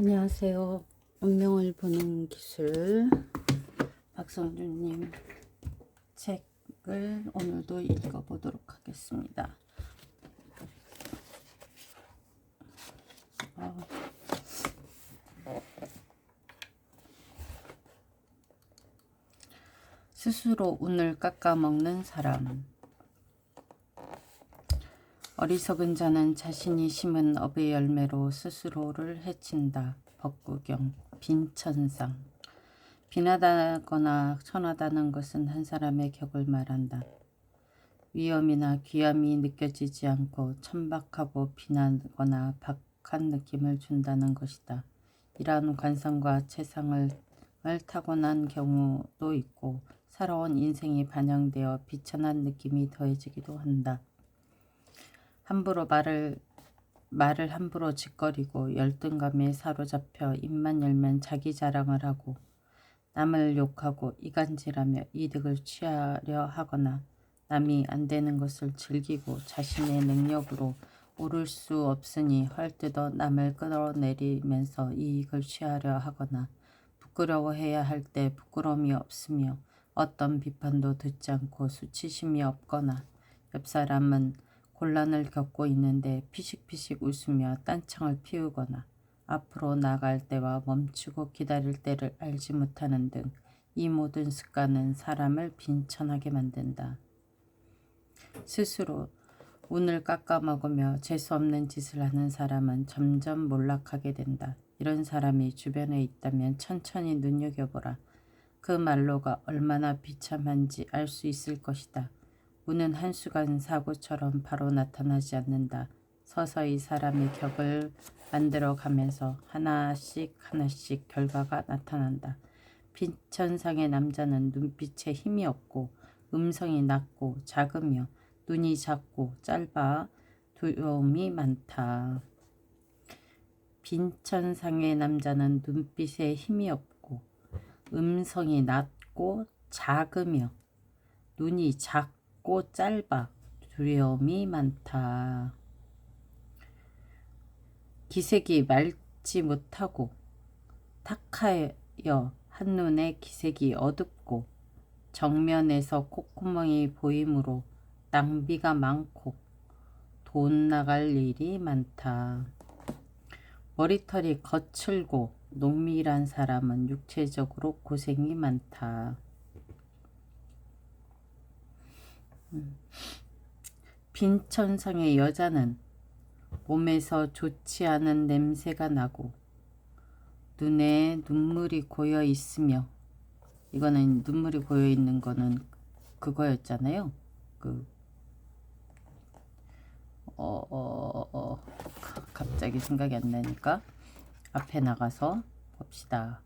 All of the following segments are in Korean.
안녕하세요. 운명을 보는 기술 박성준님 책을 오늘도 읽어보도록 하겠습니다. 스스로 운을 깎아먹는 사람. 어리석은 자는 자신이 심은 업의 열매로 스스로를 해친다. 법구경. 빈천상. 빈하다거나 천하다는 것은 한 사람의 격을 말한다. 위험이나 귀함이 느껴지지 않고 천박하고 빈하거나 박한 느낌을 준다는 것이다. 이러한 관상과 체상을 타고난 경우도 있고 살아온 인생이 반영되어 비천한 느낌이 더해지기도 한다. 함부로 말을 함부로 짓거리고 열등감에 사로잡혀 입만 열면 자기 자랑을 하고 남을 욕하고 이간질하며 이득을 취하려 하거나 남이 안 되는 것을 즐기고 자신의 능력으로 오를 수 없으니 헐뜯어 남을 끌어내리면서 이익을 취하려 하거나 부끄러워해야 할 때 부끄러움이 없으며 어떤 비판도 듣지 않고 수치심이 없거나 옆 사람은 곤란을 겪고 있는데 피식피식 웃으며 딴청을 피우거나 앞으로 나갈 때와 멈추고 기다릴 때를 알지 못하는 등 이 모든 습관은 사람을 빈천하게 만든다. 스스로 운을 깎아먹으며 재수없는 짓을 하는 사람은 점점 몰락하게 된다. 이런 사람이 주변에 있다면 천천히 눈여겨보라. 그 말로가 얼마나 비참한지 알 수 있을 것이다. 운은 한순간 사고처럼 바로 나타나지 않는다. 서서히 사람의 격을 만들어가면서 하나씩 결과가 나타난다. 빈천상의 남자는 눈빛에 힘이 없고 음성이 낮고 작으며 눈이 작고 짧아 두려움이 많다. 빈천상의 남자는 눈빛에 힘이 없고 음성이 낮고 작으며 눈이 작고 짧아 두려움이 많다. 기색이 맑지 못하고 탁하여 한눈에 기색이 어둡고 정면에서 콧구멍이 보이므로 낭비가 많고 돈 나갈 일이 많다. 머리털이 거칠고 농밀한 사람은 육체적으로 고생이 많다. 빈천상의 여자는 몸에서 좋지 않은 냄새가 나고 눈에 눈물이 고여 있으며, 이거는 눈물이 고여 있는 거는 그거였잖아요. 갑자기 생각이 안 나니까 앞에 나가서 봅시다.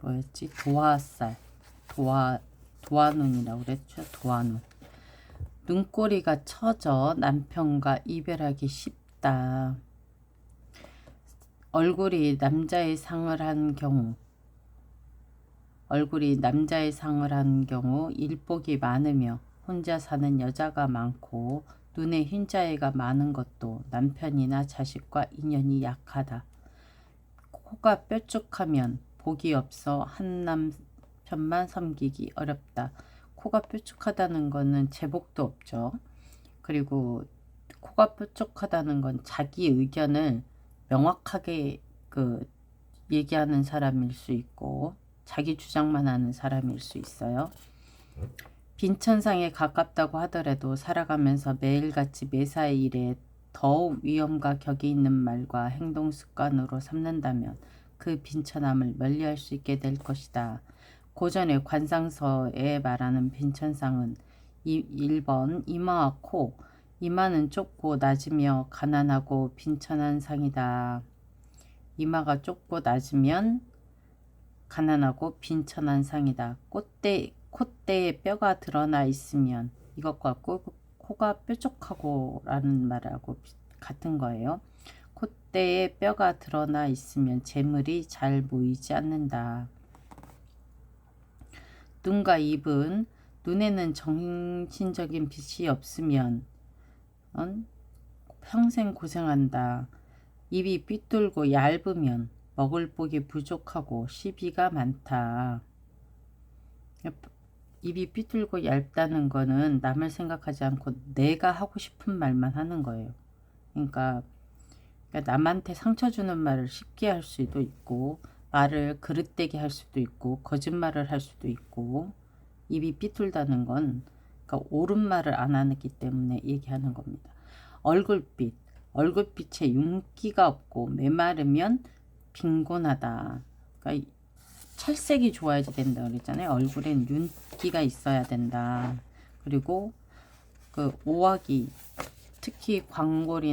뭐였지? 도화살, 도화눈이라고 그랬죠? 도화눈. 눈꼬리가 처져 남편과 이별하기 쉽다. 얼굴이 남자의 상을 한 경우 일복이 많으며 혼자 사는 여자가 많고 눈에 흰자위가 많은 것도 남편이나 자식과 인연이 약하다. 코가 뾰족하면 복이 없어 한 남편만 섬기기 어렵다. 코가 뾰족하다는 거는 제복도 없죠. 그리고 코가 뾰족하다는 건 자기 의견을 명확하게 얘기하는 사람일 수 있고 자기 주장만 하는 사람일 수 있어요. 빈천상에 가깝다고 하더라도 살아가면서 매일같이 매사의 일에 더욱 위험과 격이 있는 말과 행동 습관으로 삼는다면 그 빈천함을 멀리할 수 있게 될 것이다. 고전의 관상서에 말하는 빈천상은 1번 이마와 코. 이마는 좁고 낮으며 가난하고 빈천한 상이다. 이마가 좁고 낮으면 가난하고 빈천한 상이다. 콧대에 뼈가 드러나 있으면 이것과 코가 뾰족하고 라는 말하고 같은 거예요. 콧대에 뼈가 드러나 있으면 재물이 잘 모이지 않는다. 눈과 입은 눈에는 정신적인 빛이 없으면 평생 고생한다. 입이 삐뚤고 얇으면 먹을 복이 부족하고 시비가 많다. 입이 삐뚤고 얇다는 거는 남을 생각하지 않고 내가 하고 싶은 말만 하는 거예요. 그러니까 남한테 상처 주는 말을 쉽게 할 수도 있고, 말을 그릇되게 할 수도 있고, 거짓말을 할 수도 있고. 입이 삐뚤다는 건 그러니까 옳은 말을 안 하기 때문에 얘기하는 겁니다. 얼굴빛에 윤기가 없고 메마르면 빈곤하다. 그러니까 찰색이 좋아야지 된다 그랬잖아요. 얼굴엔 윤기가 있어야 된다. 그리고 그 오화기, 특히 광골이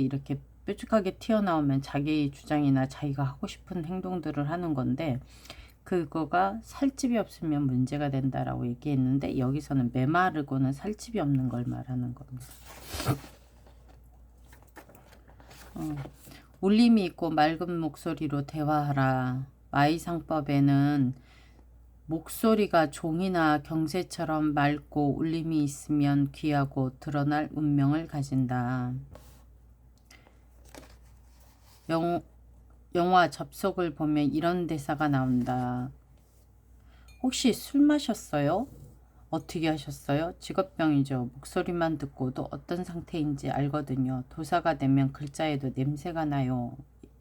이렇게 뾰족하게 튀어나오면 자기 주장이나 자기가 하고 싶은 행동들을 하는 건데, 그거가 살집이 없으면 문제가 된다라고 얘기했는데, 여기서는 메마르고는 살집이 없는 걸 말하는 겁니다. 울림이 있고 맑은 목소리로 대화하라. 마이상법에는 목소리가 종이나 경새처럼 맑고 울림이 있으면 귀하고 드러날 운명을 가진다. 영화 접속을 보면 이런 대사가 나온다. 혹시 술 마셨어요? 어떻게 하셨어요? 직업병이죠. 목소리만 듣고도 어떤 상태인지 알거든요. 도사가 되면 글자에도 냄새가 나요.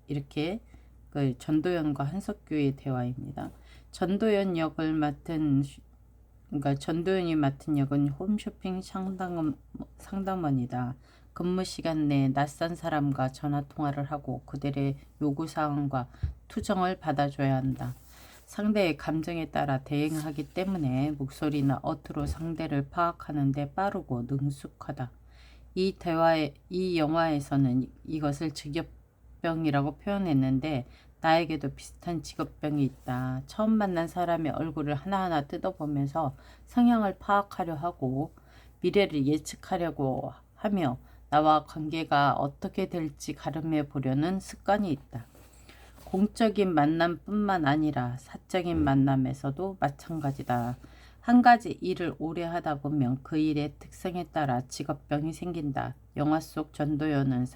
이렇게 그 전도연과 한석규의 대화입니다. 전도연이 맡은 역은 홈쇼핑 상담원이다. 근무 시간 내에 낯선 사람과 전화통화를 하고 그들의 요구사항과 투정을 받아줘야 한다. 상대의 감정에 따라 대응하기 때문에 목소리나 어투로 상대를 파악하는 데 빠르고 능숙하다. 이 영화에서는 이것을 직업병이라고 표현했는데, 나에게도 비슷한 직업병이 있다. 처음 만난 사람의 얼굴을 하나하나 뜯어보면서 성향을 파악하려 하고 미래를 예측하려고 하며 나와 관계가 어떻게 될지 가름해 보려는 습관이 있다. 공적인 만남뿐만 아니라 사적인 만남에서도 마찬가지다. 한 가지 일을 오래 하다 보면 그 일의 특성에 따라 직업병이 생긴다. 영화 속 전도연은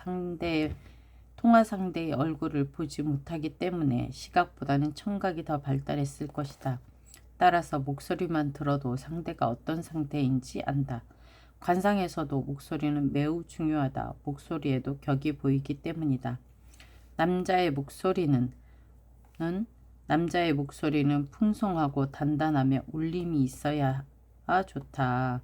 통화 상대의 얼굴을 보지 못하기 때문에 시각보다는 청각이 더 발달했을 것이다. 따라서 목소리만 들어도 상대가 어떤 상태인지 안다. 관상에서도 목소리는 매우 중요하다. 목소리에도 격이 보이기 때문이다. 남자의 목소리는 풍성하고 단단하며 울림이 있어야 좋다.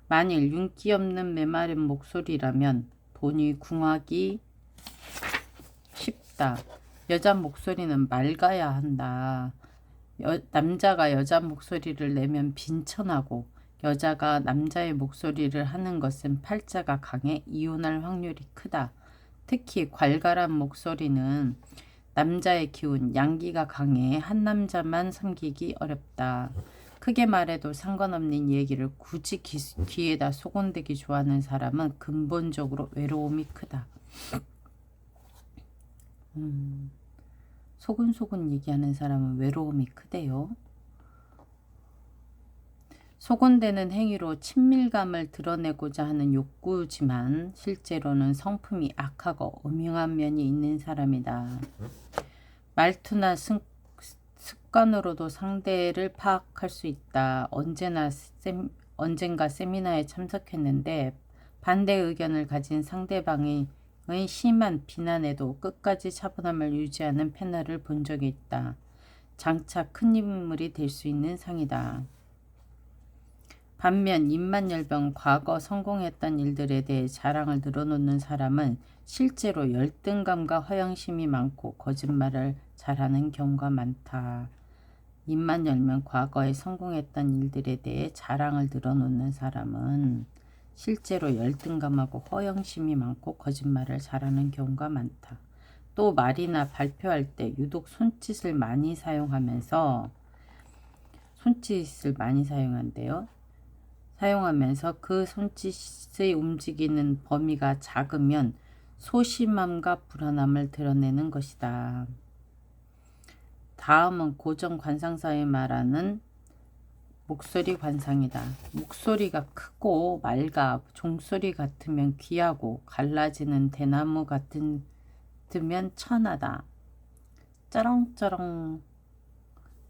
만일 윤기 없는 메마른 목소리라면 돈이 궁하기 쉽다. 여자 목소리는 맑아야 한다. 남자가 여자 목소리를 내면 빈천하고, 여자가 남자의 목소리를 하는 것은 팔자가 강해 이혼할 확률이 크다. 특히 괄괄한 목소리는 남자의 기운, 양기가 강해 한 남자만 섬기기 어렵다. 크게 말해도 상관없는 얘기를 굳이 귀에다 소곤대기 좋아하는 사람은 근본적으로 외로움이 크다. 소곤소곤 얘기하는 사람은 외로움이 크대요. 소곤대는 행위로 친밀감을 드러내고자 하는 욕구지만 실제로는 성품이 악하고 음흉한 면이 있는 사람이다. 말투나 습관으로도 상대를 파악할 수 있다. 언젠가 세미나에 참석했는데 반대 의견을 가진 상대방의 심한 비난에도 끝까지 차분함을 유지하는 패널을 본 적이 있다. 장차 큰 인물이 될 수 있는 상이다. 반면 입만열병, 과거 성공했던 일들에 대해 자랑을 늘어놓는 사람은 실제로 열등감과 허영심이 많고 거짓말을 잘하는 경우가 많다. 입만 열면 과거에 성공했던 일들에 대해 자랑을 늘어놓는 사람은 실제로 열등감하고 허영심이 많고 거짓말을 잘하는 경우가 많다. 또 말이나 발표할 때 유독 손짓을 많이 사용하면서 그 손짓의 움직이는 범위가 작으면 소심함과 불안함을 드러내는 것이다. 다음은 고정 관상사에 말하는 목소리 관상이다. 목소리가 크고 맑아 종소리 같으면 귀하고 갈라지는 대나무 같으면 천하다. 쩌렁쩌렁.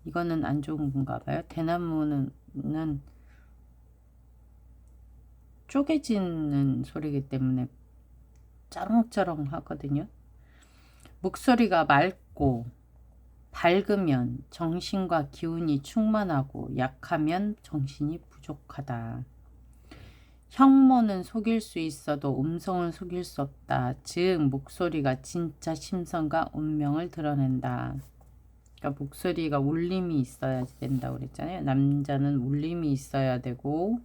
이거는 안 좋은 건가 봐요. 대나무는 쪼개지는 소리이기 때문에 쩌렁쩌렁 하거든요. 목소리가 맑고 밝으면 정신과 기운이 충만하고 약하면 정신이 부족하다. 형모는 속일 수 있어도 음성은 속일 수 없다. 즉 목소리가 진짜 심성과 운명을 드러낸다. 그러니까 목소리가 울림이 있어야 된다고 그랬잖아요. 남자는 울림이 있어야 되고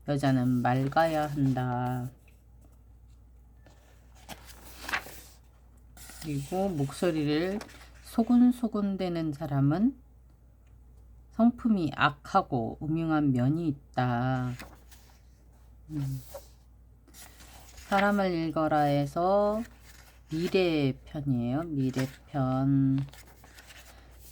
여자는 맑아야 한다. 그리고 목소리를 소근소근 대는 사람은 성품이 악하고 음흉한 면이 있다. 사람을 읽어라에서 미래편이에요. 미래편.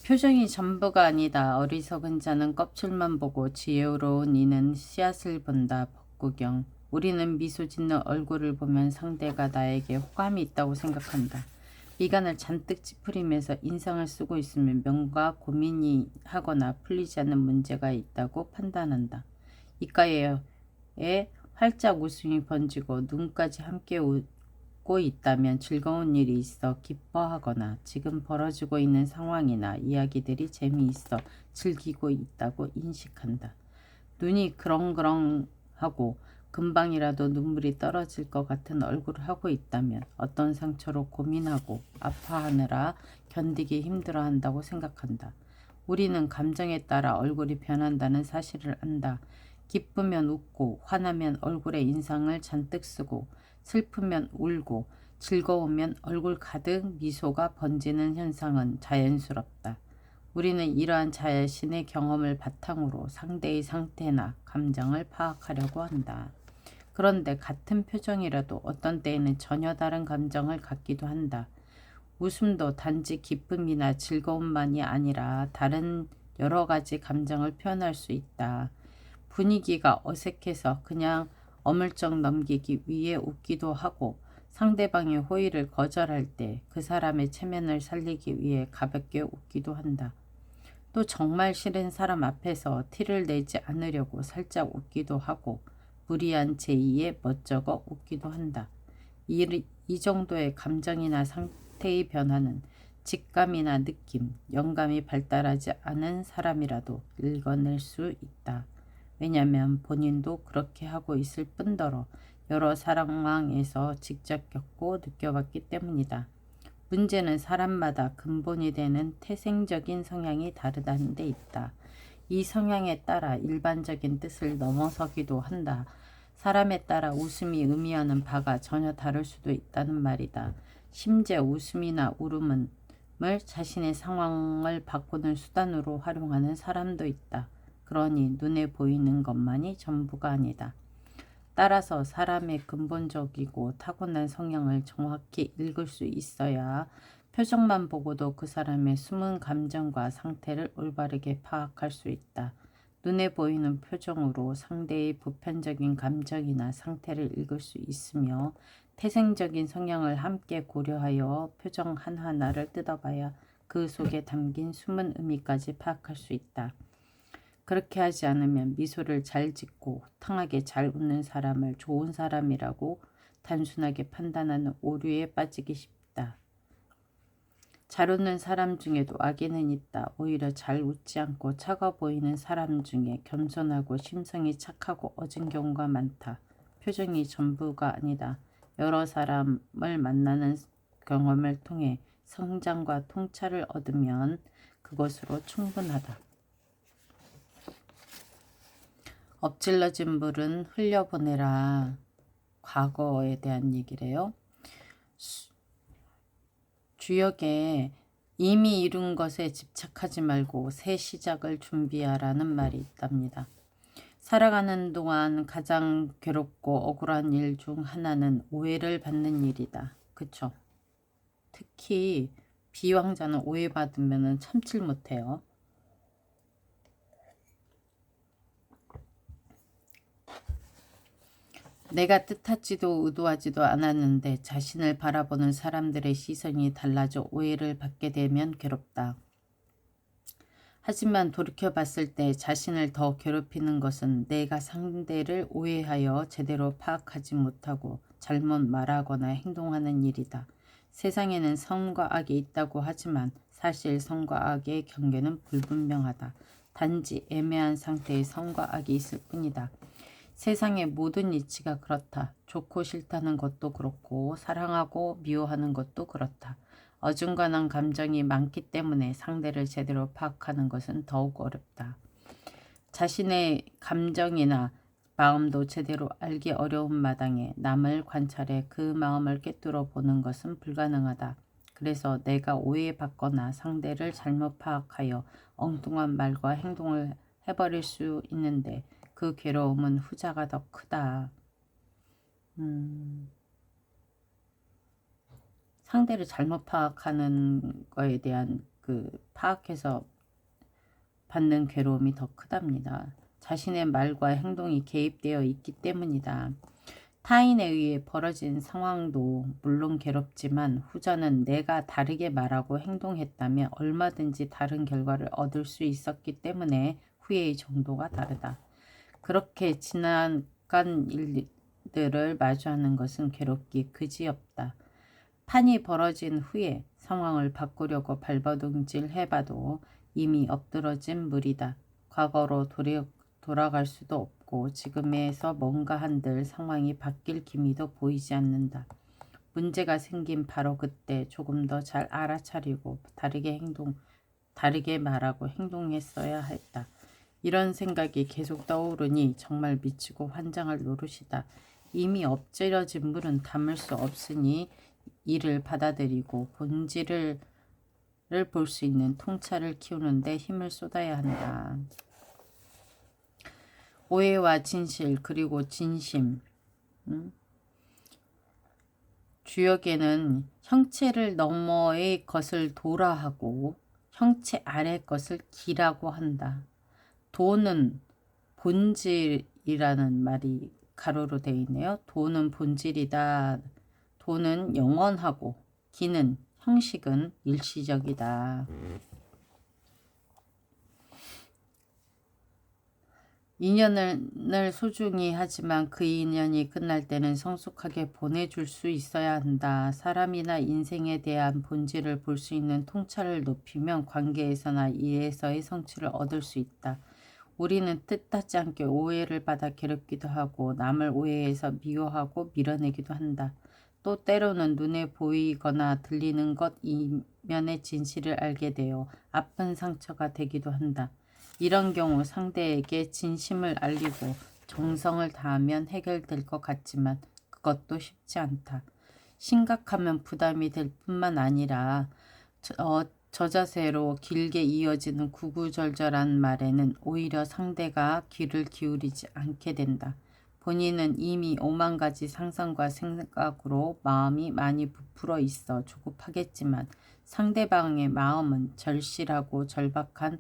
표정이 전부가 아니다. 어리석은 자는 껍질만 보고 지혜로운 이는 씨앗을 본다. 법구경. 우리는 미소 짓는 얼굴을 보면 상대가 나에게 호감이 있다고 생각한다. 미간을 잔뜩 찌푸리면서 인상을 쓰고 있으면 뭔가 고민이 하거나 풀리지 않는 문제가 있다고 판단한다. 입가에 활짝 웃음이 번지고 눈까지 함께 웃고 있다면 즐거운 일이 있어 기뻐하거나 지금 벌어지고 있는 상황이나 이야기들이 재미있어 즐기고 있다고 인식한다. 눈이 그렁그렁하고 금방이라도 눈물이 떨어질 것 같은 얼굴을 하고 있다면 어떤 상처로 고민하고 아파하느라 견디기 힘들어한다고 생각한다. 우리는 감정에 따라 얼굴이 변한다는 사실을 안다. 기쁘면 웃고 화나면 얼굴에 인상을 잔뜩 쓰고 슬프면 울고 즐거우면 얼굴 가득 미소가 번지는 현상은 자연스럽다. 우리는 이러한 자신의 경험을 바탕으로 상대의 상태나 감정을 파악하려고 한다. 그런데 같은 표정이라도 어떤 때에는 전혀 다른 감정을 갖기도 한다. 웃음도 단지 기쁨이나 즐거움만이 아니라 다른 여러 가지 감정을 표현할 수 있다. 분위기가 어색해서 그냥 어물쩍 넘기기 위해 웃기도 하고 상대방의 호의를 거절할 때 그 사람의 체면을 살리기 위해 가볍게 웃기도 한다. 또 정말 싫은 사람 앞에서 티를 내지 않으려고 살짝 웃기도 하고 무리한 제의에 멋쩍어 웃기도 한다. 이 정도의 감정이나 상태의 변화는 직감이나 느낌, 영감이 발달하지 않은 사람이라도 읽어낼 수 있다. 왜냐하면 본인도 그렇게 하고 있을 뿐더러 여러 상황에서 직접 겪고 느껴봤기 때문이다. 문제는 사람마다 근본이 되는 태생적인 성향이 다르다는 데 있다. 이 성향에 따라 일반적인 뜻을 넘어서기도 한다. 사람에 따라 웃음이 의미하는 바가 전혀 다를 수도 있다는 말이다. 심지어 웃음이나 울음을 자신의 상황을 바꾸는 수단으로 활용하는 사람도 있다. 그러니 눈에 보이는 것만이 전부가 아니다. 따라서 사람의 근본적이고 타고난 성향을 정확히 읽을 수 있어야 표정만 보고도 그 사람의 숨은 감정과 상태를 올바르게 파악할 수 있다. 눈에 보이는 표정으로 상대의 보편적인 감정이나 상태를 읽을 수 있으며 태생적인 성향을 함께 고려하여 표정 하나하나를 뜯어봐야 그 속에 담긴 숨은 의미까지 파악할 수 있다. 그렇게 하지 않으면 미소를 잘 짓고 호탕하게 잘 웃는 사람을 좋은 사람이라고 단순하게 판단하는 오류에 빠지기 쉽다. 잘 웃는 사람 중에도 악인은 있다. 오히려 잘 웃지 않고 차가워 보이는 사람 중에 겸손하고 심성이 착하고 어진 경우가 많다. 표정이 전부가 아니다. 여러 사람을 만나는 경험을 통해 성장과 통찰을 얻으면 그것으로 충분하다. 엎질러진 물은 흘려보내라. 과거에 대한 얘기래요. 주역에 이미 이룬 것에 집착하지 말고 새 시작을 준비하라는 말이 있답니다. 살아가는 동안 가장 괴롭고 억울한 일 중 하나는 오해를 받는 일이다. 그쵸? 특히 비왕자는 오해받으면 참질 못해요. 내가 뜻하지도 의도하지도 않았는데 자신을 바라보는 사람들의 시선이 달라져 오해를 받게 되면 괴롭다. 하지만 돌이켜봤을 때 자신을 더 괴롭히는 것은 내가 상대를 오해하여 제대로 파악하지 못하고 잘못 말하거나 행동하는 일이다. 세상에는 선과 악이 있다고 하지만 사실 선과 악의 경계는 불분명하다. 단지 애매한 상태의 선과 악이 있을 뿐이다. 세상의 모든 이치가 그렇다. 좋고 싫다는 것도 그렇고 사랑하고 미워하는 것도 그렇다. 어중간한 감정이 많기 때문에 상대를 제대로 파악하는 것은 더욱 어렵다. 자신의 감정이나 마음도 제대로 알기 어려운 마당에 남을 관찰해 그 마음을 꿰뚫어 보는 것은 불가능하다. 그래서 내가 오해받거나 상대를 잘못 파악하여 엉뚱한 말과 행동을 해버릴 수 있는데 그 괴로움은 후자가 더 크다. 상대를 잘못 파악하는 거에 대한 파악해서 받는 괴로움이 더 크답니다. 자신의 말과 행동이 개입되어 있기 때문이다. 타인에 의해 벌어진 상황도 물론 괴롭지만 후자는 내가 다르게 말하고 행동했다면 얼마든지 다른 결과를 얻을 수 있었기 때문에 후회의 정도가 다르다. 그렇게 지나간 일들을 마주하는 것은 괴롭기 그지없다. 판이 벌어진 후에 상황을 바꾸려고 발버둥질 해봐도 이미 엎드러진 물이다. 과거로 돌아갈 수도 없고 지금에서 뭔가 한들 상황이 바뀔 기미도 보이지 않는다. 문제가 생긴 바로 그때 조금 더 잘 알아차리고 다르게 말하고 행동했어야 했다. 이런 생각이 계속 떠오르니 정말 미치고 환장할 노릇이다. 이미 엎질러진 물은 담을 수 없으니 이를 받아들이고 본질을 볼 수 있는 통찰을 키우는 데 힘을 쏟아야 한다. 오해와 진실 그리고 진심. 주역에는 형체를 너머의 것을 도라 하고 형체 아래 것을 기라고 한다. 도는 본질이라는 말이 가로로 되어 있네요. 도는 본질이다. 도는 영원하고 기는 형식은 일시적이다. 인연을 소중히 하지만 그 인연이 끝날 때는 성숙하게 보내줄 수 있어야 한다. 사람이나 인생에 대한 본질을 볼 수 있는 통찰을 높이면 관계에서나 일에서의 성취를 얻을 수 있다. 우리는 뜻하지 않게 오해를 받아 괴롭기도 하고 남을 오해해서 미워하고 밀어내기도 한다. 또 때로는 눈에 보이거나 들리는 것 이면의 진실을 알게 되어 아픈 상처가 되기도 한다. 이런 경우 상대에게 진심을 알리고 정성을 다하면 해결될 것 같지만 그것도 쉽지 않다. 심각하면 부담이 될 뿐만 아니라 저자세로 길게 이어지는 구구절절한 말에는 오히려 상대가 귀를 기울이지 않게 된다. 본인은 이미 5만 가지 상상과 생각으로 마음이 많이 부풀어 있어 조급하겠지만 상대방의 마음은 절실하고 절박한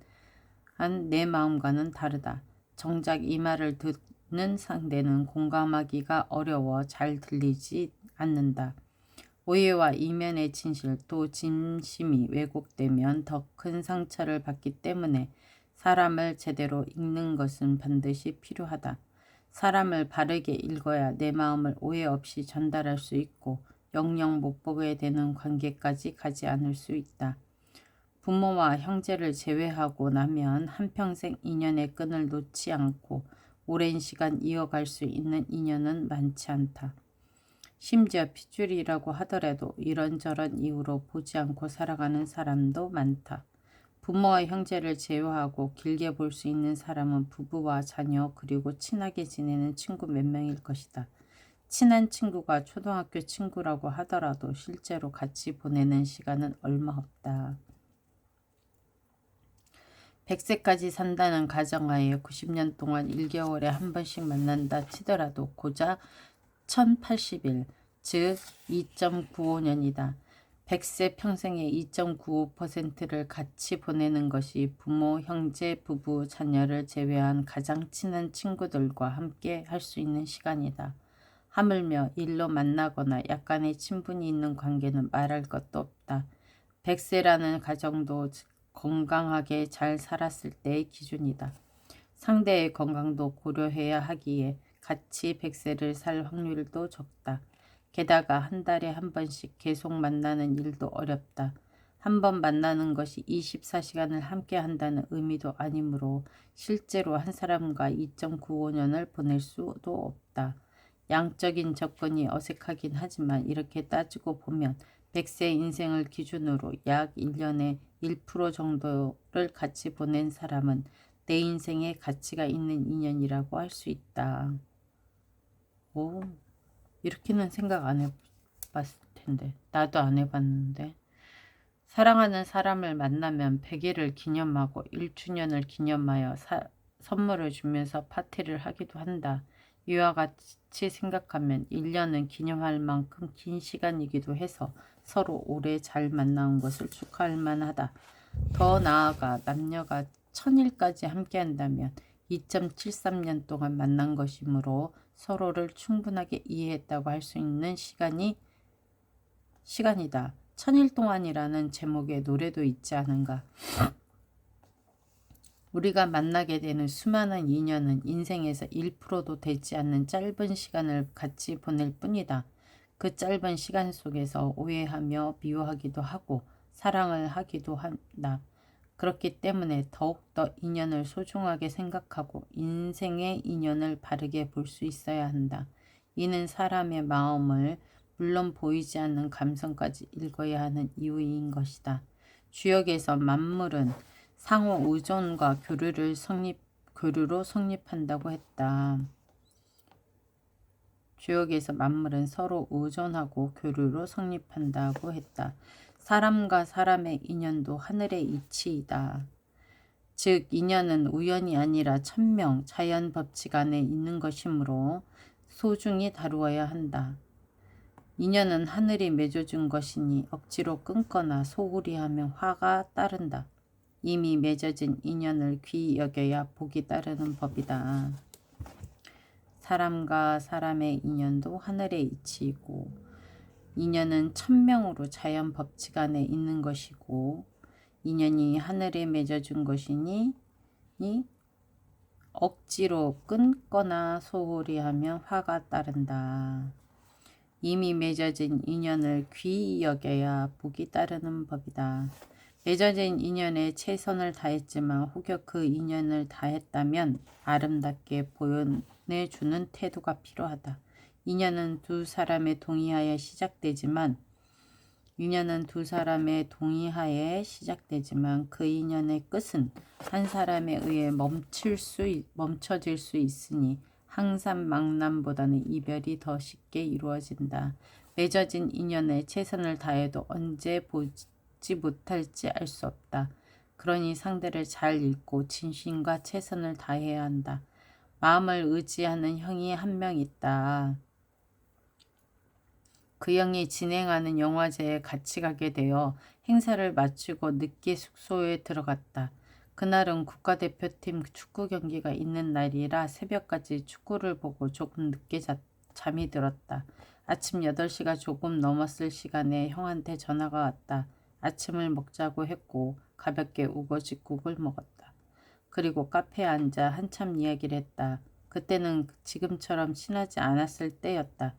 내 마음과는 다르다. 정작 이 말을 듣는 상대는 공감하기가 어려워 잘 들리지 않는다. 오해와 이면의 진실 또 진심이 왜곡되면 더 큰 상처를 받기 때문에 사람을 제대로 읽는 것은 반드시 필요하다. 사람을 바르게 읽어야 내 마음을 오해 없이 전달할 수 있고 영영 못 보게 되는 관계까지 가지 않을 수 있다. 부모와 형제를 제외하고 나면 한평생 인연의 끈을 놓지 않고 오랜 시간 이어갈 수 있는 인연은 많지 않다. 심지어 핏줄이라고 하더라도 이런저런 이유로 보지 않고 살아가는 사람도 많다. 부모와 형제를 제외하고 길게 볼 수 있는 사람은 부부와 자녀 그리고 친하게 지내는 친구 몇 명일 것이다. 친한 친구가 초등학교 친구라고 하더라도 실제로 같이 보내는 시간은 얼마 없다. 100세까지 산다는 가정하에 90년 동안 1개월에 한 번씩 만난다 치더라도 고작 1080일, 즉 2.95년이다. 100세 평생의 2.95%를 같이 보내는 것이 부모, 형제, 부부, 자녀를 제외한 가장 친한 친구들과 함께 할 수 있는 시간이다. 하물며 일로 만나거나 약간의 친분이 있는 관계는 말할 것도 없다. 100세라는 가정도 건강하게 잘 살았을 때의 기준이다. 상대의 건강도 고려해야 하기에 같이 100세를 살 확률도 적다. 게다가 한 달에 한 번씩 계속 만나는 일도 어렵다. 한 번 만나는 것이 24시간을 함께 한다는 의미도 아니므로 실제로 한 사람과 2.95년을 보낼 수도 없다. 양적인 접근이 어색하긴 하지만 이렇게 따지고 보면 100세 인생을 기준으로 약 1년에 1% 정도를 같이 보낸 사람은 내 인생에 가치가 있는 인연이라고 할 수 있다. 오, 이렇게는 생각 안 해봤을 텐데. 나도 안 해봤는데. 사랑하는 사람을 만나면 100일을 기념하고 1주년을 기념하여 선물을 주면서 파티를 하기도 한다. 이와 같이 생각하면 1년은 기념할 만큼 긴 시간이기도 해서 서로 오래 잘 만나온 것을 축하할 만하다. 더 나아가 남녀가 1000일까지 함께한다면 2.73년 동안 만난 것이므로 서로를 충분하게 이해했다고 할 수 있는 시간이다. 1000일 동안이라는 제목의 노래도 있지 않은가. 우리가 만나게 되는 수많은 인연은 인생에서 1%도 되지 않는 짧은 시간을 같이 보낼 뿐이다. 그 짧은 시간 속에서 오해하며 미워하기도 하고 사랑을 하기도 한다. 그렇기 때문에 더욱더 인연을 소중하게 생각하고 인생의 인연을 바르게 볼 수 있어야 한다. 이는 사람의 마음을 물론 보이지 않는 감성까지 읽어야 하는 이유인 것이다. 주역에서 만물은 상호 의존과 교류로 성립한다고 했다. 주역에서 만물은 서로 의존하고 교류로 성립한다고 했다. 사람과 사람의 인연도 하늘의 이치이다. 즉 인연은 우연이 아니라 천명, 자연 법칙 안에 있는 것이므로 소중히 다루어야 한다. 인연은 하늘이 맺어준 것이니 억지로 끊거나 소홀히 하면 화가 따른다. 이미 맺어진 인연을 귀히 여겨야 복이 따르는 법이다. 사람과 사람의 인연도 하늘의 이치이고 인연은 천명으로 자연 법칙 안에 있는 것이고 인연이 하늘에 맺어준 것이니 억지로 끊거나 소홀히 하면 화가 따른다. 이미 맺어진 인연을 귀히 여겨야 복이 따르는 법이다. 맺어진 인연에 최선을 다했지만 혹여 그 인연을 다했다면 아름답게 보여내주는 태도가 필요하다. 인연은 두 사람의 동의하에 시작되지만 그 인연의 끝은 한 사람에 의해 멈춰질 수 있으니 항상 망남보다는 이별이 더 쉽게 이루어진다. 맺어진 인연에 최선을 다해도 언제 보지 못할지 알 수 없다. 그러니 상대를 잘 읽고 진심과 최선을 다해야 한다. 마음을 의지하는 형이 한 명 있다. 그 형이 진행하는 영화제에 같이 가게 되어 행사를 마치고 늦게 숙소에 들어갔다. 그날은 국가대표팀 축구 경기가 있는 날이라 새벽까지 축구를 보고 조금 늦게 잠이 들었다. 아침 8시가 조금 넘었을 시간에 형한테 전화가 왔다. 아침을 먹자고 했고 가볍게 우거지국을 먹었다. 그리고 카페에 앉아 한참 이야기를 했다. 그때는 지금처럼 친하지 않았을 때였다.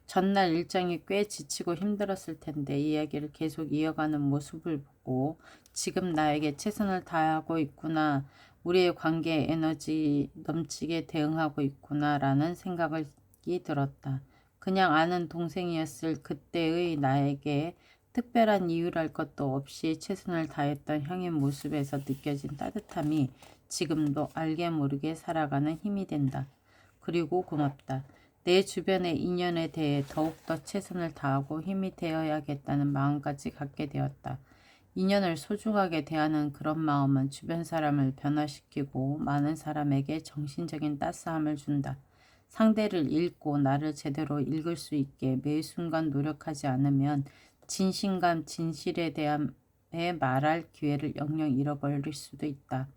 전날 일정이 꽤 지치고 힘들었을 텐데 이야기를 계속 이어가는 모습을 보고 지금 나에게 최선을 다하고 있구나. 우리의 관계에 에너지 넘치게 대응하고 있구나 라는 생각이 들었다. 그냥 아는 동생이었을 그때의 나에게 특별한 이유랄 것도 없이 최선을 다했던 형의 모습에서 느껴진 따뜻함이 지금도 알게 모르게 살아가는 힘이 된다. 그리고 고맙다. 내 주변의 인연에 대해 더욱더 최선을 다하고 힘이 되어야겠다는 마음까지 갖게 되었다. 인연을 소중하게 대하는 그런 마음은 주변 사람을 변화시키고 많은 사람에게 정신적인 따스함을 준다. 상대를 읽고 나를 제대로 읽을 수 있게 매 순간 노력하지 않으면 진심과 진실에 대해 말할 기회를 영영 잃어버릴 수도 있다.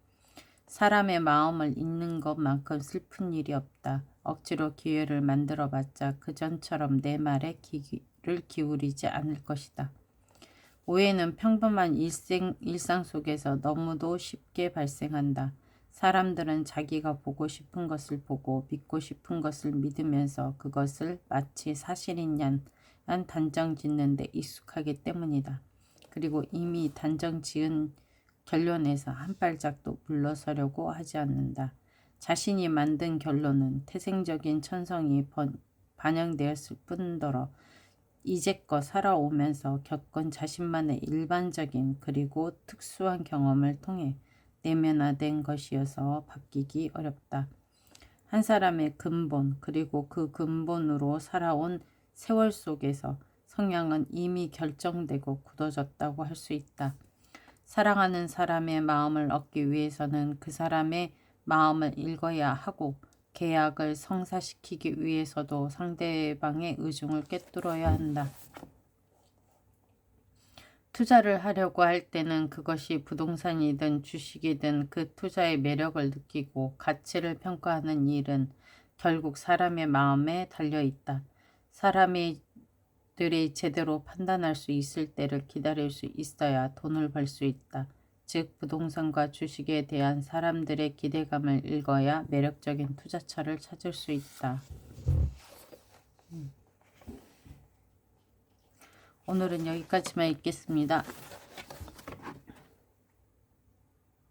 사람의 마음을 읽는 것만큼 슬픈 일이 없다. 억지로 기회를 만들어봤자 그전처럼 내 말에 귀를 기울이지 않을 것이다. 오해는 평범한 일상 속에서 너무도 쉽게 발생한다. 사람들은 자기가 보고 싶은 것을 보고 믿고 싶은 것을 믿으면서 그것을 마치 사실인 양 단정 짓는 데 익숙하기 때문이다. 그리고 이미 단정 지은 결론에서 한 발짝도 물러서려고 하지 않는다. 자신이 만든 결론은 태생적인 천성이 반영되었을 뿐더러 이제껏 살아오면서 겪은 자신만의 일반적인 그리고 특수한 경험을 통해 내면화된 것이어서 바뀌기 어렵다. 한 사람의 근본 그리고 그 근본으로 살아온 세월 속에서 성향은 이미 결정되고 굳어졌다고 할 수 있다. 사랑하는 사람의 마음을 얻기 위해서는 그 사람의 마음을 읽어야 하고 계약을 성사시키기 위해서도 상대방의 의중을 꿰뚫어야 한다. 투자를 하려고 할 때는 그것이 부동산이든 주식이든 그 투자의 매력을 느끼고 가치를 평가하는 일은 결국 사람의 마음에 달려있다. 사람들이 제대로 판단할 수 있을 때를 기다릴 수 있어야 돈을 벌 수 있다. 즉 부동산과 주식에 대한 사람들의 기대감을 읽어야 매력적인 투자처를 찾을 수 있다. 오늘은 여기까지만 읽겠습니다.